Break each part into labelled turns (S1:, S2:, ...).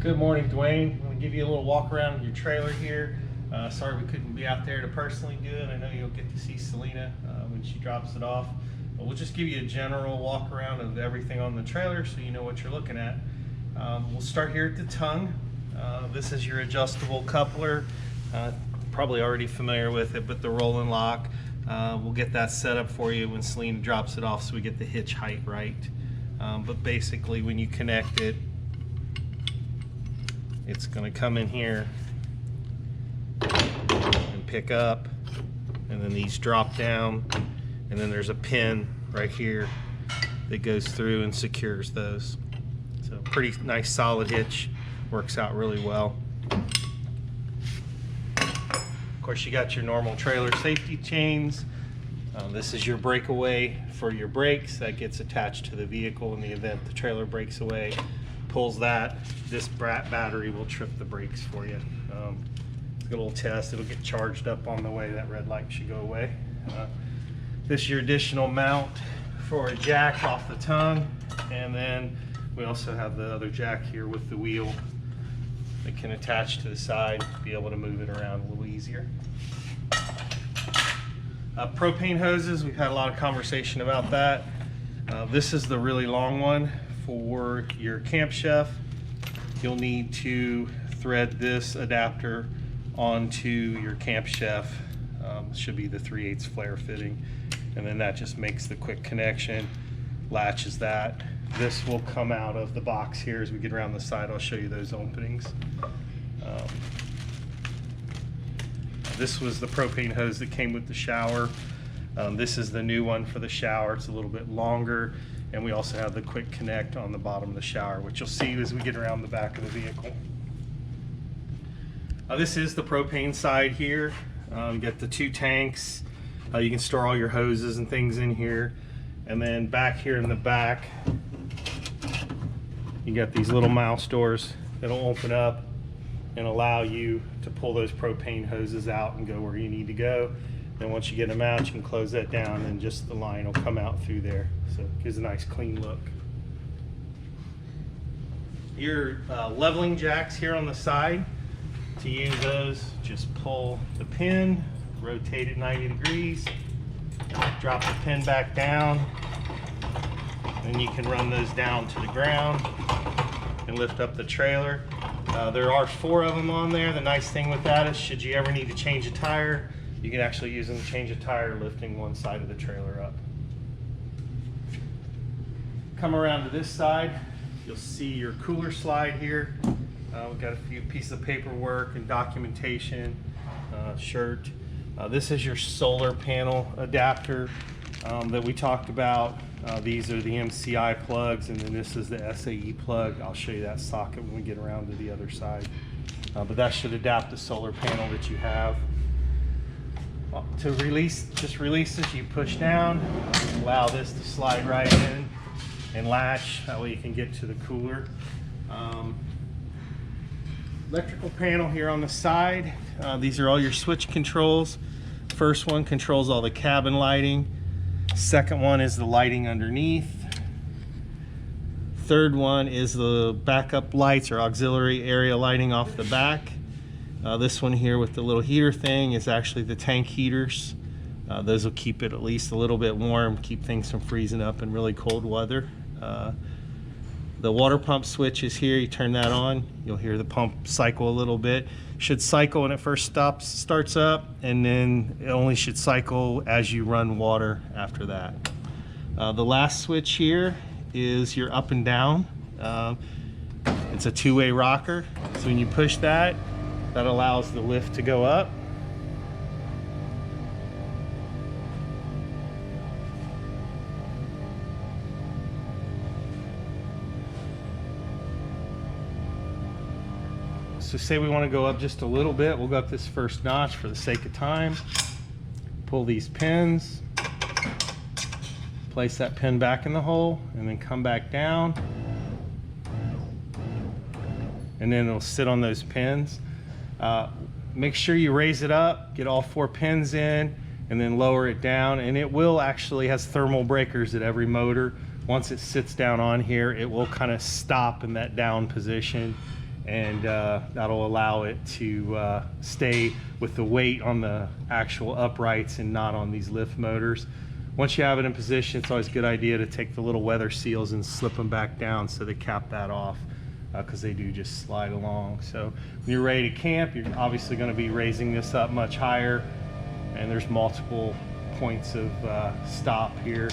S1: Good morning, Duane. I'm going to give you a little walk around your trailer here. Sorry we couldn't be out there to personally do it. I know you'll get to see Selena when she drops it off. But we'll just give you a general walk around of everything on the trailer so you know what you're looking at. We'll start here at the tongue. This is your adjustable coupler. Probably already familiar with it, but the roll and lock. We'll get that set up for you when Selena drops it off so we get the hitch height right. But basically when you connect it, it's going to come in here and pick up, and then these drop down, and then there's a pin right here that goes through and secures those. So pretty nice solid hitch, works out really well. Of course, you got your normal trailer safety chains. This is your breakaway for your brakes that gets attached to the vehicle in the event the trailer breaks away. Pulls that, this battery will trip the brakes for you. It's a little test, it'll get charged up on the way, that red light should go away. This is your additional mount for a jack off the tongue, and then we also have the other jack here with the wheel that can attach to the side, be able to move it around a little easier. Propane hoses, we've had a lot of conversation about that. This is the really long one. For your camshaft, you'll need to thread this adapter onto your camshaft. Should be the 3/8 flare fitting, and then that just makes the quick connection, latches that. This will come out of the box here as we get around the side. I'll show you those openings. This was the propane hose that came with the shower. This is the new one for the shower. It's a little bit longer. And we also have the quick connect on the bottom of the shower, which you'll see as we get around the back of the vehicle. This is the propane side here. You got the 2 tanks. You can store all your hoses and things in here. And then back here in the back, you got these little mouse doors that'll open up and allow you to pull those propane hoses out and go where you need to go. Then once you get them out, you can close that down and just the line will come out through there. So it gives a nice clean look. Your leveling jacks here on the side, to use those, just pull the pin, rotate it 90 degrees, drop the pin back down, and you can run those down to the ground and lift up the trailer. There are 4 of them on there. The nice thing with that is should you ever need to change a tire, you can actually use them to change a tire, lifting one side of the trailer up. Come around to this side, you'll see your cooler slide here. We've got a few pieces of paperwork and documentation, shirt. This is your solar panel adapter that we talked about. These are the MCI plugs, and then this is the SAE plug. I'll show you that socket when we get around to the other side. But that should adapt the solar panel that you have. To release, just release this, you push down, allow this to slide right in and latch, that way you can get to the cooler. Electrical panel here on the side, these are all your switch controls. First one controls all the cabin lighting. Second one is the lighting underneath. Third one is the backup lights or auxiliary area lighting off the back. This one here with the little heater thing is actually the tank heaters. Those will keep it at least a little bit warm, keep things from freezing up in really cold weather. The water pump switch is here. You turn that on, you'll hear the pump cycle a little bit. Should cycle when it first starts up, and then it only should cycle as you run water after that. The last switch here is your up and down. It's a 2-way rocker, so when you push that, that allows the lift to go up. So say we want to go up just a little bit, we'll go up this first notch for the sake of time. Pull these pins, place that pin back in the hole, and then come back down. And then it'll sit on those pins. Make sure you raise it up, get all 4 pins in, and then lower it down. And it will actually has thermal breakers at every motor. Once it sits down on here, it will kind of stop in that down position and that'll allow it to stay with the weight on the actual uprights and not on these lift motors. Once you have it in position, it's always a good idea to take the little weather seals and slip them back down so they cap that off, because they do just slide along. So when you're ready to camp, you're obviously going to be raising this up much higher, and there's multiple points of stop here.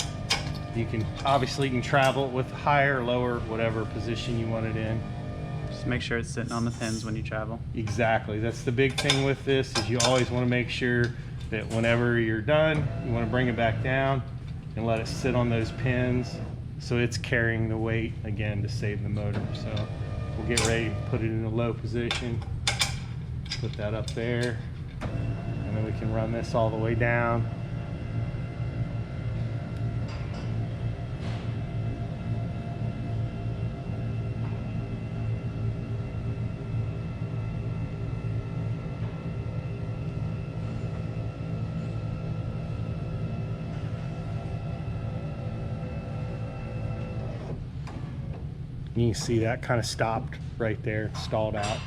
S1: You can travel with higher, lower, whatever position you want it in.
S2: Just make sure it's sitting on the pins when you travel.
S1: Exactly. That's the big thing with this, is you always want to make sure that whenever you're done, you want to bring it back down and let it sit on those pins so it's carrying the weight again to save the motor. So we'll get ready to put it in a low position. Put that up there, and then we can run this all the way down. You can see that kind of stopped right there, stalled out.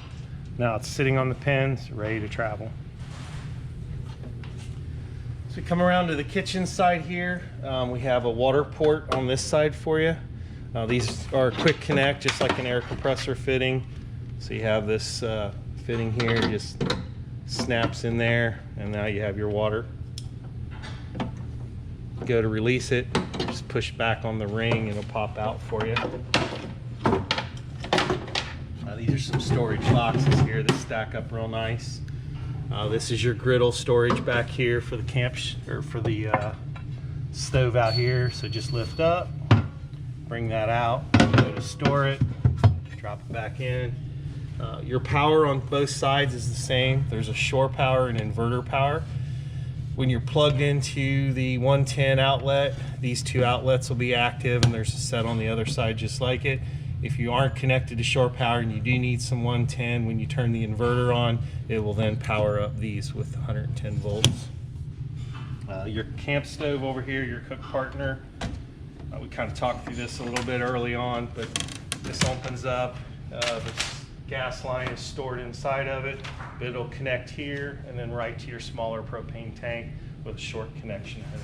S1: Now it's sitting on the pins, ready to travel. So we come around to the kitchen side here. We have a water port on this side for you. These are quick connect, just like an air compressor fitting. So you have this fitting here, just snaps in there, and now you have your water. Go to release it, just push back on the ring and it'll pop out for you. These are some storage boxes here that stack up real nice. This is your griddle storage back here for the for the stove out here. So just lift up, bring that out, go to store it, drop it back in. Your power on both sides is the same. There's a shore power and inverter power. When you're plugged into the 110 outlet, these two outlets will be active, and there's a set on the other side just like it. If you aren't connected to shore power and you do need some 110, when you turn the inverter on, it will then power up these with 110 volts. Your camp stove over here, your cook partner. We kind of talked through this a little bit early on, but this opens up. This gas line is stored inside of it, but it'll connect here and then right to your smaller propane tank with a short connection hose.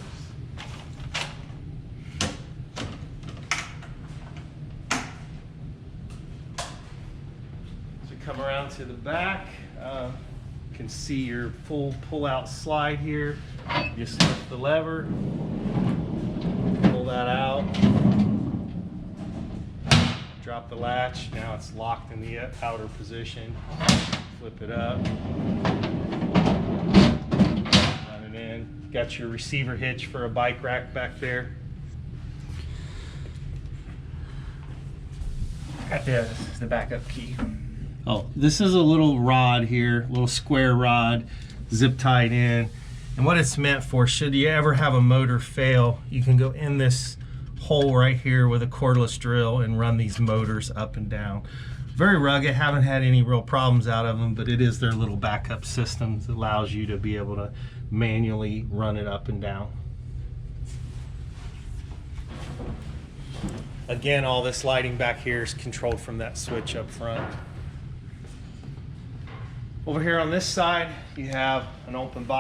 S1: Come around to the back, you can see your full pull-out slide here. Just lift the lever, pull that out, drop the latch. Now it's locked in the outer position. Flip it up, run it in. Got your receiver hitch for a bike rack back there.
S2: Got the backup key.
S1: Oh, this is a little rod here, little square rod, zip tied in. And what it's meant for, should you ever have a motor fail, you can go in this hole right here with a cordless drill and run these motors up and down. Very rugged, haven't had any real problems out of them, but it is their little backup system that allows you to be able to manually run it up and down. Again, all this lighting back here is controlled from that switch up front. Over here on this side, you have an open box.